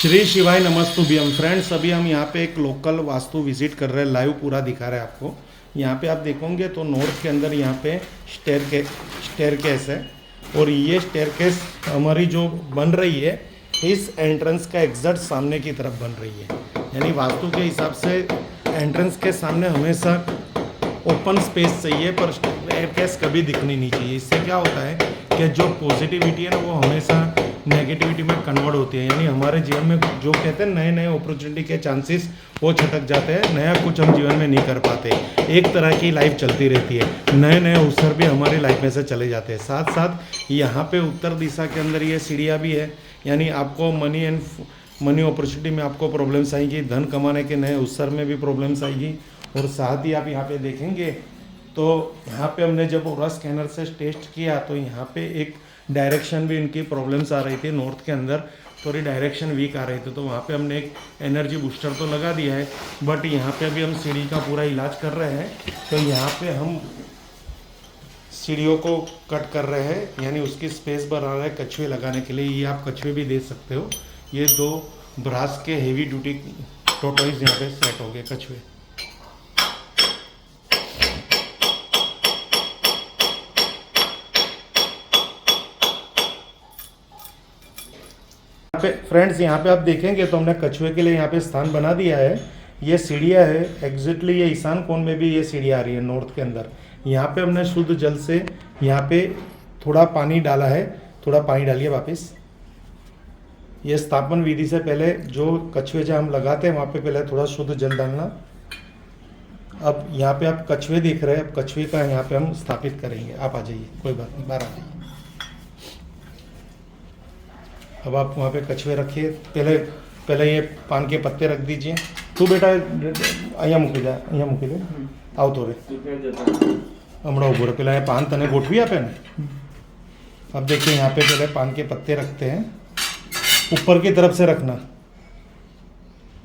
श्री शिवाय नमस्तुभ्यम। फ्रेंड्स, अभी हम यहाँ पे एक लोकल वास्तु विजिट कर रहे हैं, लाइव पूरा दिखा रहे हैं आपको। यहाँ पे आप देखोगे तो नॉर्थ के अंदर यहाँ पे स्टेयरकेस है और ये स्टेयरकेस हमारी जो बन रही है इस एंट्रेंस का एग्जैक्ट सामने की तरफ बन रही है। यानी वास्तु के हिसाब से एंट्रेंस के सामने हमेशा ओपन स्पेस चाहिए, पर स्टेयरकेस कभी दिखनी नहीं चाहिए। इससे क्या होता है कि जो पॉजिटिविटी है ना वो हमेशा नेगेटिविटी में कन्वर्ट होती है। यानी हमारे जीवन में जो कहते हैं नए नए अपॉर्चुनिटी के चांसेस वो छटक जाते हैं, नया कुछ हम जीवन में नहीं कर पाते। एक तरह की लाइफ चलती रहती है, नए नए अवसर भी हमारी लाइफ में से चले जाते हैं। साथ साथ यहाँ पे उत्तर दिशा के अंदर ये सीढ़ियाँ भी है, यानी आपको मनी अपॉर्चुनिटी में आपको प्रॉब्लम्स आएगी, धन कमाने के नए अवसर में भी प्रॉब्लम्स आएगी। और साथ ही आप यहाँ पे देखेंगे तो यहाँ पे हमने जब ओरा स्कैनर से टेस्ट किया तो यहाँ पे एक डायरेक्शन भी इनकी प्रॉब्लम्स आ रही थी। नॉर्थ के अंदर थोड़ी डायरेक्शन वीक आ रही थी, तो वहाँ पे हमने एक एनर्जी बूस्टर तो लगा दिया है, बट यहाँ पे अभी हम सीढ़ी का पूरा इलाज कर रहे हैं। तो यहाँ पे हम सीढ़ियों को कट कर रहे हैं, यानी उसकी स्पेस बना रहे हैं कछुए लगाने के लिए। ये आप कछुए भी दे सकते हो। ये 2 ब्रास के हेवी ड्यूटी टोटोइज यहाँ पे सेट हो गए कछुए। फ्रेंड्स, यहाँ पे आप देखेंगे तो हमने कछुए के लिए यहाँ पे स्थान बना दिया है। ये सीढ़ियाँ है एग्जैक्टली, ये ईशान कोण में भी ये सीढ़ियाँ आ रही है नॉर्थ के अंदर। यहाँ पे हमने शुद्ध जल से यहाँ पे थोड़ा पानी डाला है, थोड़ा पानी डालिए वापस। ये स्थापन विधि से पहले जो कछुए जहाँ हम लगाते हैं वहाँ पे पहले थोड़ा शुद्ध जल डालना। अब यहाँ पे आप कछुए देख रहे हैं, अब कछुए का यहाँ पे हम स्थापित करेंगे। आप आ जाइए, कोई बात नहीं, बाहर आ जाइए। अब आप वहाँ पे कछुए रखिए। पहले ये पान के पत्ते रख दीजिए। तू बेटा અહીંયા મૂકી દે આવતો રે હમણાં ઊભો રહે। पहले पान तने गोठवी आपे ना। अब देखिए यहाँ पे पहले पान के पत्ते रखते हैं, ऊपर की तरफ से रखना।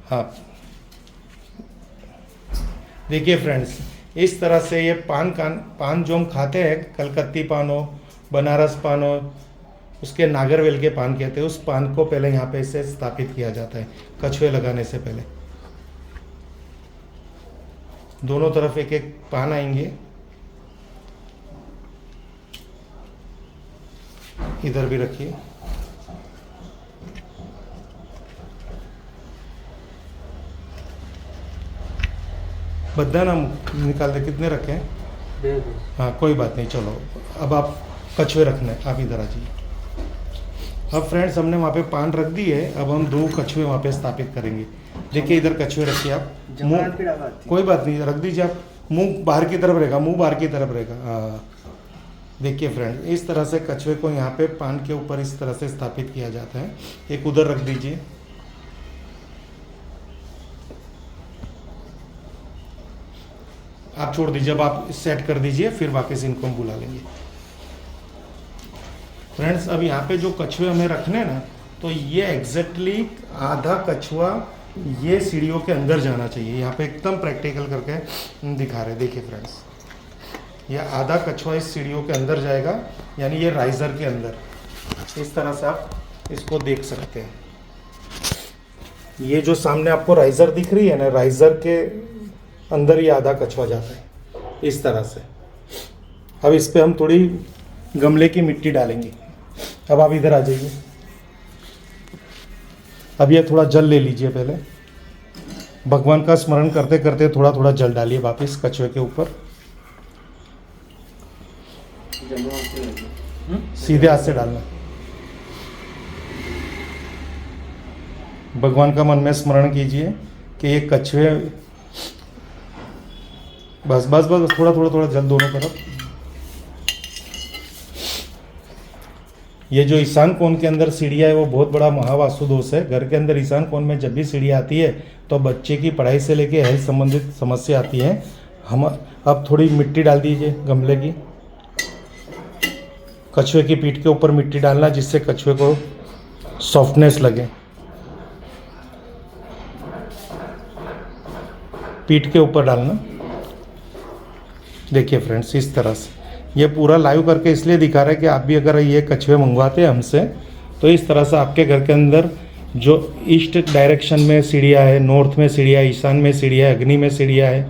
हाँ, देखिए फ्रेंड्स, इस तरह से ये पान जो हम खाते हैं, कलकत्ती पान हो, बनारस पान हो, उसके नागरवेल के पान कहते हैं, उस पान को पहले यहाँ पे इसे स्थापित किया जाता है कछुए लगाने से पहले। दोनों तरफ एक एक पान आएंगे, इधर भी रखिए। बद्दा ना निकाल दे, कितने रखे हैं? हाँ, कोई बात नहीं, चलो अब आप कछुए रखने, आप इधर आ जाइए। अब फ्रेंड्स, हमने वहाँ पे पान रख दी है, अब हम 2 कछुए वहाँ पे स्थापित करेंगे। देखिए इधर कछुए रखिए आप, मुँह कोई बात नहीं रख दीजिए आप, मुंह बाहर की तरफ रहेगा, मुंह बाहर की तरफ रहेगा। हाँ, देखिए फ्रेंड्स, इस तरह से कछुए को यहाँ पे पान के ऊपर इस तरह से स्थापित किया जाता है। एक उधर रख दीजिए। आप छोड़ दीजिए, अब आप सेट कर दीजिए, फिर वापस इनको हम बुला लेंगे। फ्रेंड्स, अब यहाँ पे जो कछुए हमें रखने ना, तो ये एग्जैक्टली आधा कछुआ ये सीढ़ियों के अंदर जाना चाहिए। यहाँ पे एकदम प्रैक्टिकल करके दिखा रहे हैं। देखिए फ्रेंड्स, ये आधा कछुआ इस सीढ़ियों के अंदर जाएगा, यानी ये राइजर के अंदर। इस तरह से आप इसको देख सकते हैं। ये जो सामने आपको राइजर दिख रही है ना, राइजर के अंदर ये आधा कछुआ जाता है इस तरह से। अब इस पर हम थोड़ी गमले की मिट्टी डालेंगे। अब आप इधर आ जाइए। अब ये थोड़ा जल ले लीजिए। पहले भगवान का स्मरण करते करते थोड़ा थोड़ा जल डालिए वापस कछुए के ऊपर। सीधे हाथ से डालना। भगवान का मन में स्मरण कीजिए कि ये कछुए, बस बस बस, थोड़ा थोड़ा थोड़ा जल दोनों तरफ। ये जो ईशान कोण के अंदर सीढ़ियाँ है वो बहुत बड़ा महावास्तु दोष है। घर के अंदर ईशान कोण में जब भी सीढ़ी आती है तो बच्चे की पढ़ाई से लेके हेल्थ संबंधित समस्या आती है। हम अब थोड़ी मिट्टी डाल दीजिए गमले की। कछुए की पीठ के ऊपर मिट्टी डालना, जिससे कछुए को सॉफ्टनेस लगे। पीठ के ऊपर डालना। देखिए फ्रेंड्स, इस तरह से ये पूरा लाइव करके इसलिए दिखा रहा है कि आप भी अगर ये कछुए मंगवाते हैं हमसे तो इस तरह से आपके घर के अंदर जो ईस्ट डायरेक्शन में सीढ़ियाँ है, नॉर्थ में सीढ़ियाँ, ईशान में सीढ़ियाँ, अग्नि में सीढ़ियाँ है,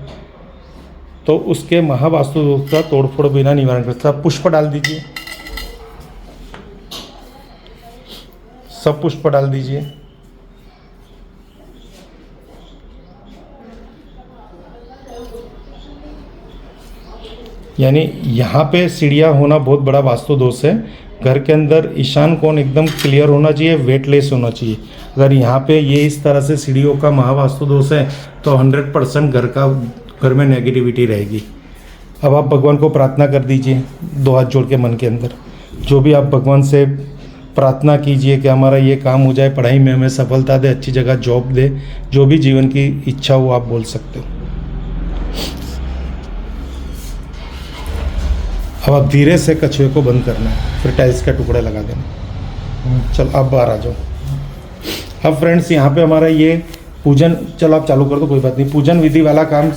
तो उसके महावास्तु दोष का तोड़फोड़ बिना निवारण कर। सब पुष्प डाल दीजिए, सब पुष्प डाल दीजिए। यानी यहाँ पे सीढ़ियाँ होना बहुत बड़ा वास्तु दोष है। घर के अंदर ईशान कोण एकदम क्लियर होना चाहिए, वेटलेस होना चाहिए। अगर यहाँ पे ये इस तरह से सीढ़ियों का महावास्तु दोष है तो 100% घर में नेगेटिविटी रहेगी। अब आप भगवान को प्रार्थना कर दीजिए, 2 हाथ जोड़ के मन के अंदर जो भी आप भगवान से प्रार्थना कीजिए कि हमारा ये काम हो जाए, पढ़ाई में हमें सफलता दे, अच्छी जगह जॉब दे, जो भी जीवन की इच्छा हो आप बोल सकते हो। अब आप धीरे से कछुए को बंद करना है, फिर टाइल्स का टुकड़ा लगा देना। चल अब बाहर आ जाओ। अब फ्रेंड्स यहाँ पे हमारा ये पूजन, चलो आप चालू कर दो, कोई बात नहीं। पूजन विधि वाला काम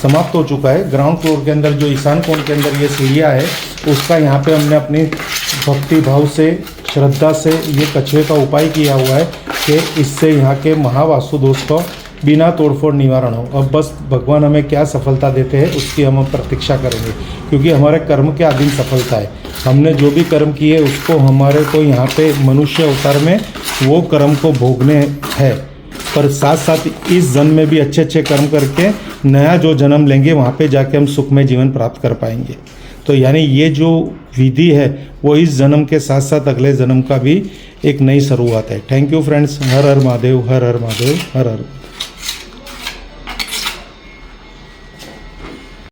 समाप्त हो चुका है। ग्राउंड फ्लोर के अंदर जो ईशान कोण के अंदर ये सीढ़ियाँ है, उसका यहाँ पे हमने अपनी भक्ति भाव से, श्रद्धा से ये कछुए का उपाय किया हुआ है कि इससे यहाँ के महावास्तु दोष को बिना तोड़फोड़ निवारण हो। अब बस भगवान हमें क्या सफलता देते हैं उसकी हम प्रतीक्षा करेंगे, क्योंकि हमारे कर्म के अधीन सफलता है। हमने जो भी कर्म किए उसको हमारे को यहाँ पे मनुष्य अवतार में वो कर्म को भोगने हैं, पर साथ साथ इस जन्म में भी अच्छे अच्छे कर्म करके नया जो जन्म लेंगे वहाँ पे जाके हम सुखमय जीवन प्राप्त कर पाएंगे। तो यानी ये जो विधि है वो इस जन्म के साथ साथ अगले जन्म का भी एक नई शुरुआत है। Thank you friends. Her her Mahadev, her her Mahadev, her her.